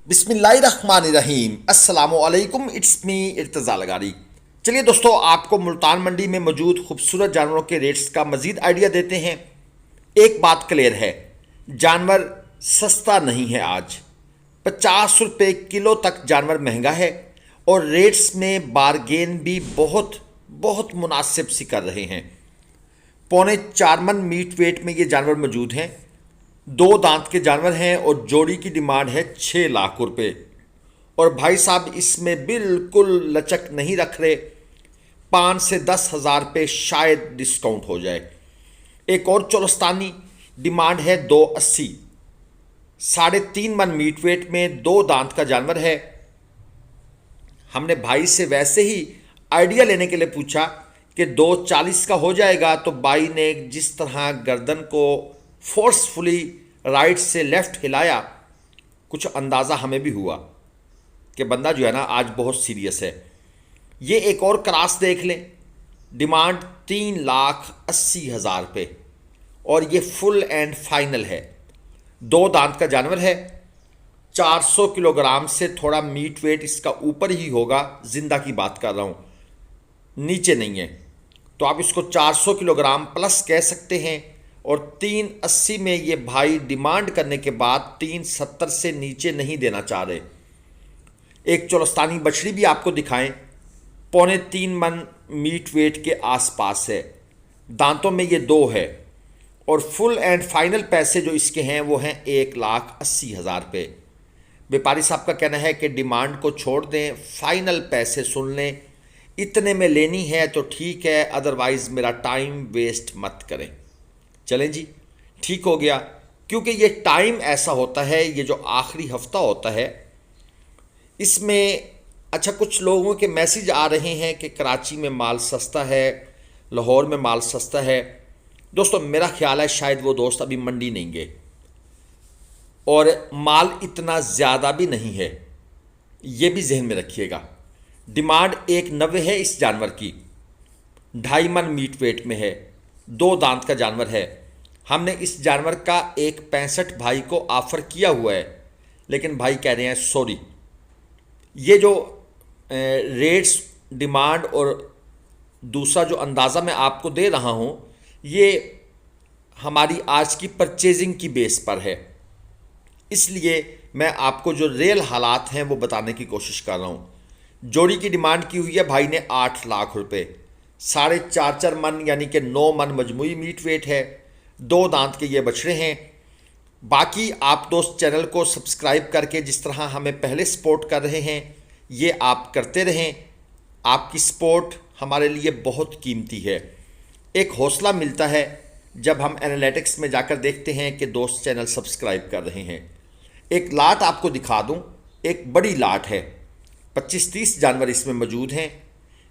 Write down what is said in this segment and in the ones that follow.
बिस्मिल्लाहिर्रहमानिर्रहीम अस्सलामुअलैकुम। It's me Irtaza Lagari. चलिए दोस्तों, आपको मुल्तान मंडी में मौजूद खूबसूरत जानवरों के रेट्स का मज़ीद आइडिया देते हैं। एक बात क्लियर है, जानवर सस्ता नहीं है। आज 50 रुपये किलो तक जानवर महंगा है और रेट्स में बारगेन भी बहुत बहुत मुनासिब सी कर रहे हैं। 4.25 मन मीट वेट में ये जानवर मौजूद हैं। 2 दांत के जानवर हैं और जोड़ी की डिमांड है 6 लाख रुपए। और भाई साहब इसमें बिल्कुल लचक नहीं रख रहे, 5 से 10 हज़ार रुपये शायद डिस्काउंट हो जाए। एक और चोलस्तानी डिमांड है 280। 3.5 मन मीट वेट में 2 दांत का जानवर है। हमने भाई से वैसे ही आइडिया लेने के लिए पूछा कि 240 का हो जाएगा, तो भाई ने जिस तरह गर्दन को फोर्सफुली राइट से लेफ्ट हिलाया, कुछ अंदाज़ा हमें भी हुआ कि बंदा जो है ना आज बहुत सीरियस है। ये एक और क्रॉस देख लें, डिमांड 3,80,000 रुपये और ये फुल एंड फाइनल है। 2 दांत का जानवर है, 400 किलोग्राम से थोड़ा मीट वेट इसका ऊपर ही होगा। जिंदा की बात कर रहा हूँ, नीचे नहीं है। तो आप इसको 400 किलोग्राम प्लस कह सकते हैं। और 380 में ये भाई डिमांड करने के बाद 370 से नीचे नहीं देना चाह रहे। एक चोलस्तानी बछड़ी भी आपको दिखाएं, 3.25 मन मीट वेट के आसपास है। दांतों में ये 2 है और फुल एंड फाइनल पैसे जो इसके हैं वो हैं 1,80,000 रुपये। व्यापारी साहब का कहना है कि डिमांड को छोड़ दें, फाइनल पैसे सुन लें। इतने में लेनी है तो ठीक है, अदरवाइज़ मेरा टाइम वेस्ट मत करें। चलें जी, ठीक हो गया। क्योंकि ये टाइम ऐसा होता है, ये जो आखिरी हफ्ता होता है, इसमें अच्छा कुछ लोगों के मैसेज आ रहे हैं कि कराची में माल सस्ता है, लाहौर में माल सस्ता है। दोस्तों मेरा ख्याल है शायद वो दोस्त अभी मंडी नहीं गए और माल इतना ज़्यादा भी नहीं है, ये भी जहन में रखिएगा। डिमांड 190 है इस जानवर की, 2.5 मन मीट वेट में है, 2 दांत का जानवर है। हमने इस जानवर का एक 65 भाई को ऑफ़र किया हुआ है, लेकिन भाई कह रहे हैं सॉरी। ये जो रेट्स, डिमांड और दूसरा जो अंदाज़ा मैं आपको दे रहा हूँ, ये हमारी आज की परचेजिंग की बेस पर है। इसलिए मैं आपको जो रियल हालात हैं वो बताने की कोशिश कर रहा हूँ। जोड़ी की डिमांड की हुई है भाई ने 8 लाख रुपए। 4.5 मन यानी कि 9 मन मजमूई मीट वेट है। 2 दांत के ये बछड़े हैं। बाकी आप दोस्त चैनल को सब्सक्राइब करके जिस तरह हमें पहले सपोर्ट कर रहे हैं, ये आप करते रहें। आपकी सपोर्ट हमारे लिए बहुत कीमती है। एक हौसला मिलता है जब हम एनालिटिक्स में जाकर देखते हैं कि दोस्त चैनल सब्सक्राइब कर रहे हैं। एक लाट आपको दिखा दूं, एक बड़ी लाट है, 25-30 जानवर इसमें मौजूद हैं।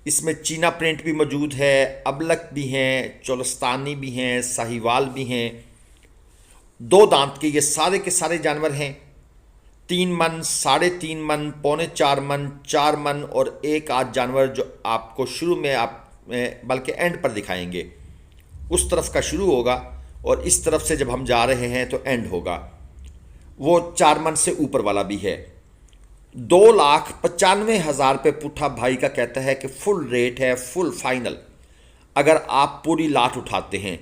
इसमें चीना प्रिंट भी मौजूद है, अबलक भी हैं, चोलस्तानी भी हैं, साहिवाल भी हैं। 2 दांत के ये सारे के सारे जानवर हैं। 3 मन, 3.5 मन, 4.25 मन, 4 मन और एक आध जानवर जो आपको शुरू में आप बल्कि एंड पर दिखाएंगे। उस तरफ का शुरू होगा और इस तरफ से जब हम जा रहे हैं तो एंड होगा। वो 4 मन से ऊपर वाला भी है। 2,95,000 रुपये पुट्ठा भाई का कहता है कि फुल रेट है, फुल फाइनल। अगर आप पूरी लाट उठाते हैं,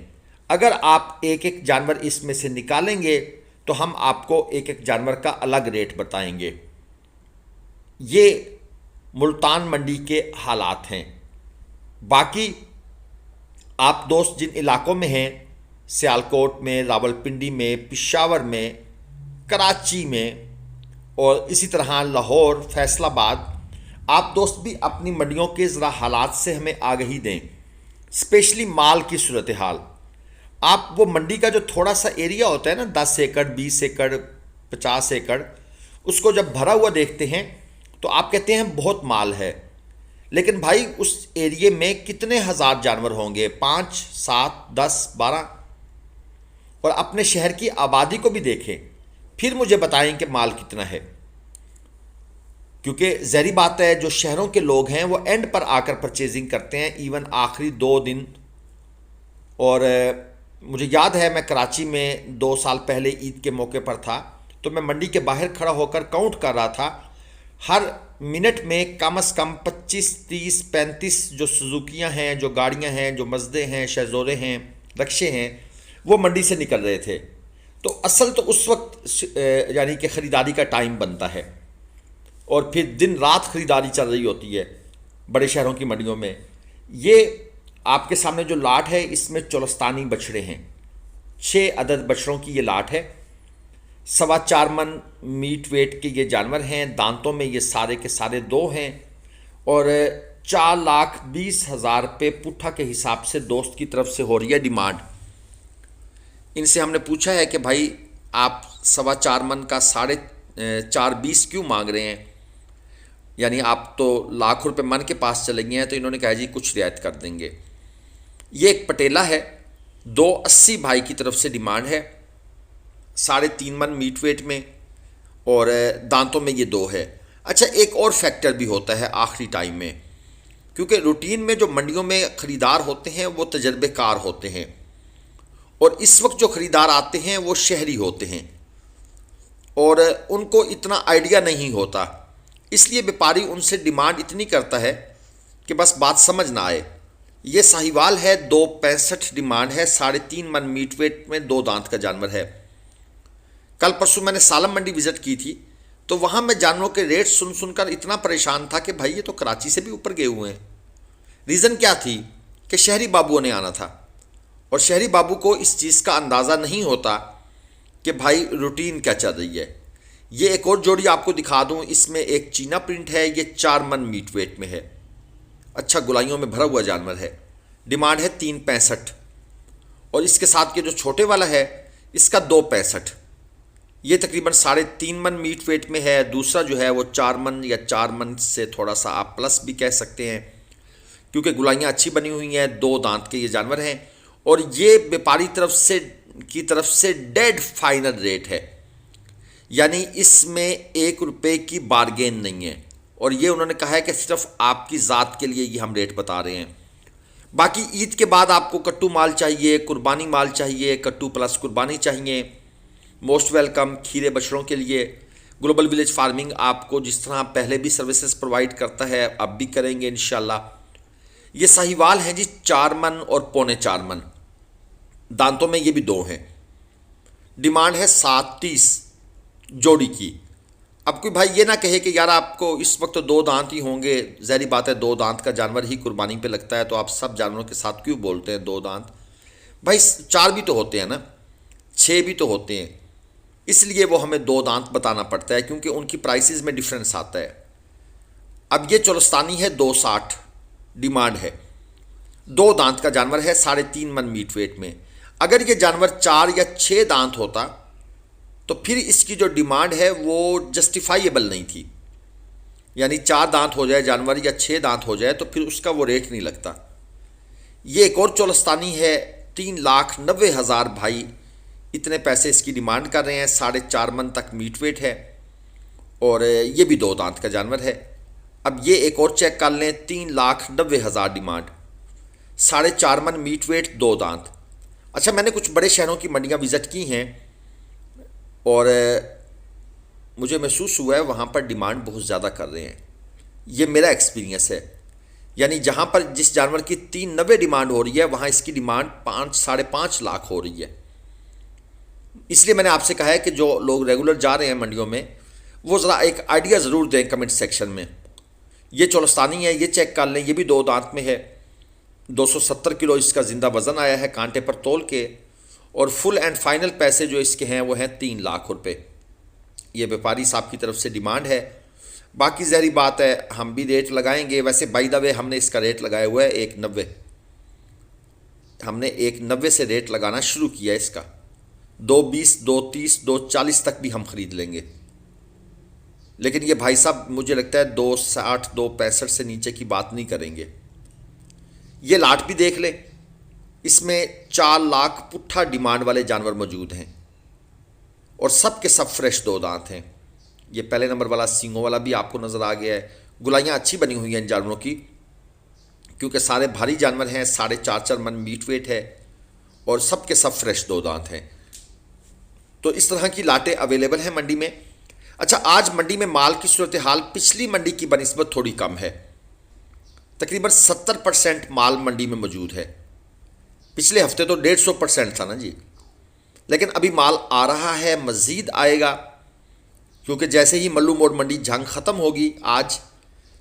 अगर आप एक एक जानवर इसमें से निकालेंगे तो हम आपको एक एक जानवर का अलग रेट बताएंगे। ये मुल्तान मंडी के हालात हैं। बाकी आप दोस्त जिन इलाकों में हैं, सियालकोट में, रावलपिंडी में, पेशावर में, कराची में और इसी तरह लाहौर, फैसलाबाद, आप दोस्त भी अपनी मंडियों के ज़रा हालात से हमें आगाही दें, स्पेशली माल की सूरत हाल। आप वो मंडी का जो थोड़ा सा एरिया होता है ना, 10 एकड़, 20 एकड़, 50 एकड़, उसको जब भरा हुआ देखते हैं तो आप कहते हैं बहुत माल है। लेकिन भाई उस एरिए में कितने हज़ार जानवर होंगे, 5, 7, 10, 12। और अपने शहर की आबादी को भी देखें, फिर मुझे बताएं कि माल कितना है। क्योंकि ज़हरी बात है, जो शहरों के लोग हैं वो एंड पर आकर परचेजिंग करते हैं, इवन आखिरी 2 दिन। और मुझे याद है मैं कराची में 2 साल पहले ईद के मौके पर था, तो मैं मंडी के बाहर खड़ा होकर काउंट कर रहा था, हर मिनट में कम से कम 25, 30, 35 जो सुजुकियाँ हैं, जो गाड़ियाँ हैं, जो मजदे हैं, शेजोरे हैं, रक्शे हैं, वो मंडी से निकल रहे थे। तो असल तो उस वक्त यानी कि ख़रीदारी का टाइम बनता है और फिर दिन रात ख़रीदारी चल रही होती है बड़े शहरों की मंडियों में। ये आपके सामने जो लाट है इसमें चोलस्तानी बछड़े हैं, 6 अदद बछड़ों की ये लाट है। 4.25 मन मीट वेट के ये जानवर हैं। दांतों में ये सारे के सारे 2 हैं और 4,20,000 रुपये पुट्ठा के हिसाब से दोस्त की तरफ से हो रही है डिमांड। इनसे हमने पूछा है कि भाई आप 4.25 मन का 4.20 क्यों मांग रहे हैं, यानी आप तो लाख रुपए मन के पास चले गए हैं। तो इन्होंने कहा जी कुछ रियायत कर देंगे। ये एक पटेला है, 280 भाई की तरफ से डिमांड है, 3.5 मन मीट वेट में और दांतों में ये 2 है। अच्छा, एक और फैक्टर भी होता है आखिरी टाइम में, क्योंकि रूटीन में जो मंडियों में ख़रीदार होते हैं वो तजर्बेकार होते हैं और इस वक्त जो ख़रीदार आते हैं वो शहरी होते हैं और उनको इतना आइडिया नहीं होता, इसलिए व्यापारी उनसे डिमांड इतनी करता है कि बस बात समझ ना आए। ये साहिवाल है, 2.65 डिमांड है, 3.5 मन मीट वेट में, 2 दांत का जानवर है। कल परसों मैंने सालम मंडी विज़िट की थी, तो वहाँ मैं जानवरों के रेट सुन सुनकर इतना परेशान था कि भाई ये तो कराची से भी ऊपर गए हुए हैं। रीज़न क्या थी कि शहरी बाबुओं ने आना था और शहरी बाबू को इस चीज़ का अंदाज़ा नहीं होता कि भाई रूटीन क्या चल रही है। ये एक और जोड़ी आपको दिखा दूं, इसमें एक चीना प्रिंट है, ये 4 मन मीट वेट में है, अच्छा गुलाइयों में भरा हुआ जानवर है। डिमांड है 3.65 और इसके साथ के जो छोटे वाला है इसका 2.65, ये तकरीबन 3.5 मन मीट वेट में है। दूसरा जो है वो 4 मन या 4 मन से थोड़ा सा आप प्लस भी कह सकते हैं, क्योंकि गुलाइयाँ अच्छी बनी हुई हैं, 2 दांत के ये जानवर हैं और ये व्यापारी तरफ से डेड फाइनल रेट है, यानी इसमें 1 रुपये की बार्गेन नहीं है और ये उन्होंने कहा है कि सिर्फ आपकी ज़ात के लिए ये हम रेट बता रहे हैं। बाकी ईद के बाद आपको कट्टू माल चाहिए, कुर्बानी माल चाहिए, कट्टू प्लस कुर्बानी चाहिए, मोस्ट वेलकम। खीरे बछड़ों के लिए ग्लोबल विलेज फार्मिंग आपको जिस तरह पहले भी सर्विसेज प्रोवाइड करता है अब भी करेंगे इंशाल्लाह। ये साहिवाल हैं जी, 4 मन और 4.25 मन, दांतों में ये भी 2 हैं। डिमांड है 7.30 जोड़ी की। अब कोई भाई ये ना कहे कि यार आपको इस वक्त तो 2 दांत ही होंगे, ज़ाहिर बात है 2 दांत का जानवर ही कुर्बानी पे लगता है, तो आप सब जानवरों के साथ क्यों बोलते हैं 2 दांत? भाई 4 भी तो होते हैं ना, 6 भी तो होते हैं, इसलिए वो हमें 2 दांत बताना पड़ता है क्योंकि उनकी प्राइसेस में डिफरेंस आता है। अब ये चोलस्तानी है, 2.60 डिमांड है, 2 दांत का जानवर है, 3.5 मन मीट वेट में। अगर ये जानवर 4 या 6 दांत होता तो फिर इसकी जो डिमांड है वो जस्टिफाइएबल नहीं थी, यानी 4 दांत हो जाए जानवर या 6 दांत हो जाए तो फिर उसका वो रेट नहीं लगता। ये एक और चोलस्तानी है, 3,90,000 भाई इतने पैसे इसकी डिमांड कर रहे हैं, 4.5 मन तक मीट वेट है और ये भी 2 दांत का जानवर है। अब ये एक और चेक कर लें, 3,90,000 डिमांड, 4.5 मन मीट वेट, 2 दांत। अच्छा, मैंने कुछ बड़े शहरों की मंडियाँ विज़िट की हैं और मुझे महसूस हुआ है वहाँ पर डिमांड बहुत ज़्यादा कर रहे हैं, ये मेरा एक्सपीरियंस है। यानी जहाँ पर जिस जानवर की 390 डिमांड हो रही है वहाँ इसकी डिमांड 5-5.5 लाख हो रही है। इसलिए मैंने आपसे कहा है कि जो लोग रेगुलर जा रहे हैं मंडियों में वो ज़रा एक आइडिया ज़रूर दें कमेंट सेक्शन में। ये चोलस्तानी है, ये चेक कर लें, ये भी 2 दांत में है, 270 किलो इसका ज़िंदा वज़न आया है कांटे पर तोल के और फुल एंड फाइनल पैसे जो इसके हैं वो हैं 3 लाख रुपए। ये व्यापारी साहब की तरफ से डिमांड है। बाकी ज़हरी बात है हम भी रेट लगाएंगे। वैसे बाय द वे हमने इसका रेट लगाया हुआ है 190, हमने 190 से रेट लगाना शुरू किया इसका। 220, 230, 240 तक भी हम ख़रीद लेंगे, लेकिन ये भाई साहब मुझे लगता है 260, 265 से नीचे की बात नहीं करेंगे। ये लाट भी देख ले, इसमें 4 लाख पुट्ठा डिमांड वाले जानवर मौजूद हैं और सब के सब फ्रेश 2 दांत हैं। ये पहले नंबर वाला सींगों वाला भी आपको नज़र आ गया है। गुलाइयाँ अच्छी बनी हुई हैं इन जानवरों की क्योंकि सारे भारी जानवर हैं, 4.5 मन मीट वेट है और सब के सब फ्रेश 2 दांत हैं। तो इस तरह की लाटें अवेलेबल हैं मंडी में। अच्छा, आज मंडी में माल की सूरत हाल पिछली मंडी की बनिस्बत थोड़ी कम है। तकरीबन 70% माल मंडी में मौजूद है। पिछले हफ्ते तो 150% था ना जी। लेकिन अभी माल आ रहा है, मज़ीद आएगा, क्योंकि जैसे ही मल्लू मोड़ मंडी जंग ख़त्म होगी आज,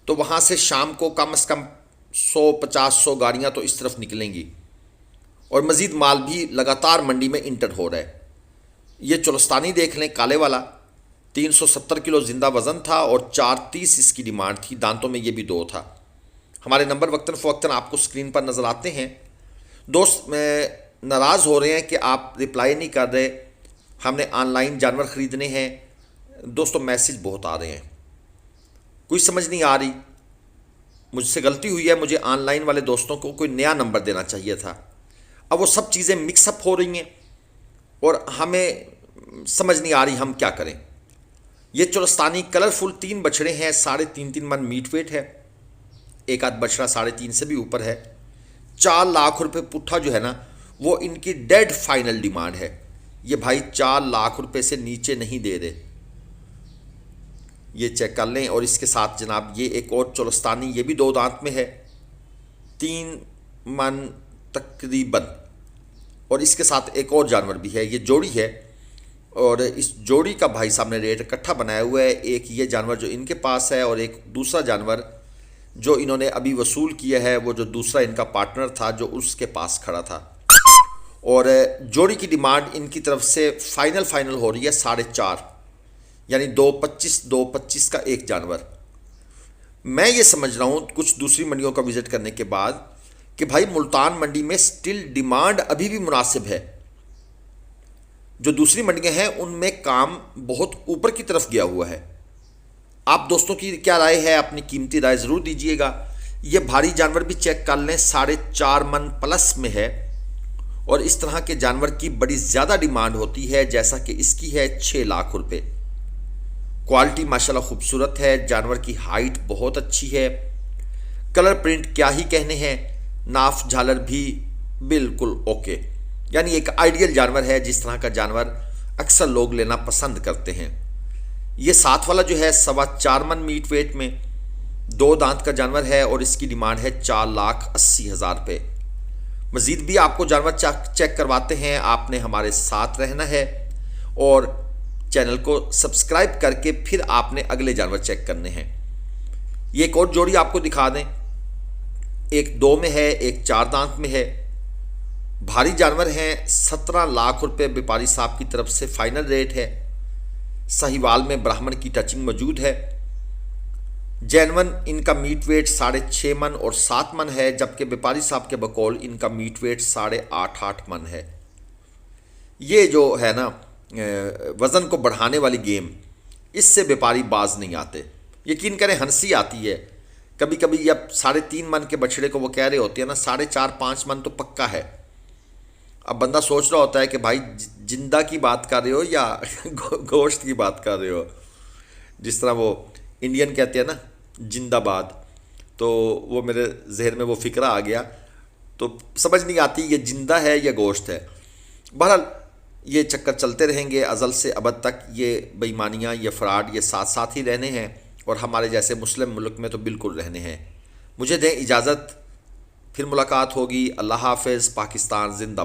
तो वहाँ से शाम को कम से कम 100-50 गाड़ियाँ तो इस तरफ निकलेंगी और मज़ीद माल भी लगातार मंडी में इंटर हो रहा है। ये चुलस्तानी देख लें, काले वाला 370 किलो ज़िंदा वज़न था और 430 इसकी डिमांड थी। दांतों में ये भी 2 था। हमारे नंबर वक्तन फ़वक्तन आपको स्क्रीन पर नज़र आते हैं। दोस्त नाराज़ हो रहे हैं कि आप रिप्लाई नहीं कर रहे, हमने ऑनलाइन जानवर ख़रीदने हैं। दोस्तों, मैसेज बहुत आ रहे हैं, कोई समझ नहीं आ रही। मुझसे गलती हुई है, मुझे ऑनलाइन वाले दोस्तों को कोई नया नंबर देना चाहिए था। अब वो सब चीज़ें मिक्सअप हो रही हैं और हमें समझ नहीं आ रही हम क्या करें। ये चुलस्तानी कलरफुल 3 बछड़े हैं, 3.5 मन मीट वेट है। एक आध बछड़ा 3.5 से भी ऊपर है। 4 लाख रुपए पुट्ठा जो है ना, वो इनकी डेड फाइनल डिमांड है। ये भाई 4 लाख रुपए से नीचे नहीं दे रहे, ये चेक कर लें। और इसके साथ जनाब ये एक और चुलस्तानी, ये भी 2 दांत में है, 3 मन तकरीबन। और इसके साथ एक और जानवर भी है, ये जोड़ी है। और इस जोड़ी का भाई साहब ने रेट इकट्ठा बनाया हुआ है। एक ये जानवर जो इनके पास है और एक दूसरा जानवर जो इन्होंने अभी वसूल किया है, वो जो दूसरा इनका पार्टनर था जो उसके पास खड़ा था। और जोड़ी की डिमांड इनकी तरफ से फाइनल हो रही है 4.5, यानी 2.25 का एक जानवर। मैं ये समझ रहा हूँ कुछ दूसरी मंडियों का विजिट करने के बाद कि भाई मुल्तान मंडी में स्टिल डिमांड अभी भी मुनासिब है। जो दूसरी मंडियां हैं उनमें काम बहुत ऊपर की तरफ गया हुआ है। आप दोस्तों की क्या राय है, अपनी कीमती राय ज़रूर दीजिएगा। ये भारी जानवर भी चेक कर लें, 4.5 मन प्लस में है और इस तरह के जानवर की बड़ी ज़्यादा डिमांड होती है, जैसा कि इसकी है 6 लाख रुपए। क्वालिटी माशाल्लाह खूबसूरत है, जानवर की हाइट बहुत अच्छी है, कलर प्रिंट क्या ही कहने हैं, नाफ झालर भी बिल्कुल ओके। यानी एक आइडियल जानवर है, जिस तरह का जानवर अक्सर लोग लेना पसंद करते हैं। ये साथ वाला जो है 4.25 मन मीट वेट में 2 दांत का जानवर है और इसकी डिमांड है 4,80,000 रुपये। मज़ीद भी आपको जानवर चेक करवाते हैं। आपने हमारे साथ रहना है और चैनल को सब्सक्राइब करके फिर आपने अगले जानवर चेक करने हैं। ये एक और जोड़ी आपको दिखा दें, एक 2 में है, एक 4 दांत में है। भारी जानवर हैं, 17 लाख रुपए व्यापारी साहब की तरफ से फाइनल रेट है। साहिवाल में ब्राह्मण की टचिंग मौजूद है। जैनवन इनका मीट वेट 6.5 मन और 7 मन है, जबकि व्यापारी साहब के बकौल इनका मीट वेट 8.5 मन है। ये जो है ना वज़न को बढ़ाने वाली गेम, इससे व्यापारी बाज नहीं आते। यकीन करें हंसी आती है कभी कभी। अब 3.5 मन के बछड़े को वो कह रहे होते हैं ना 4.5-5 मन तो पक्का है। अब बंदा सोच रहा होता है कि भाई जिंदा की बात कर रहे हो या गोश्त की बात कर रहे हो। जिस तरह वो इंडियन कहते हैं ना जिंदाबाद, तो वो मेरे जहन में वो फ़िक्रा आ गया, तो समझ नहीं आती ये जिंदा है या गोश्त है। बहरहाल ये चक्कर चलते रहेंगे अज़ल से अबद तक। ये बेईमानियाँ, ये फ़्रॉड, ये साथ साथ ही रहने हैं और हमारे जैसे मुस्लिम मुल्क में तो बिल्कुल रहने हैं। मुझे दें इजाज़त, फिर मुलाकात होगी। अल्लाह हाफ़िज़। पाकिस्तान जिंदाबाद।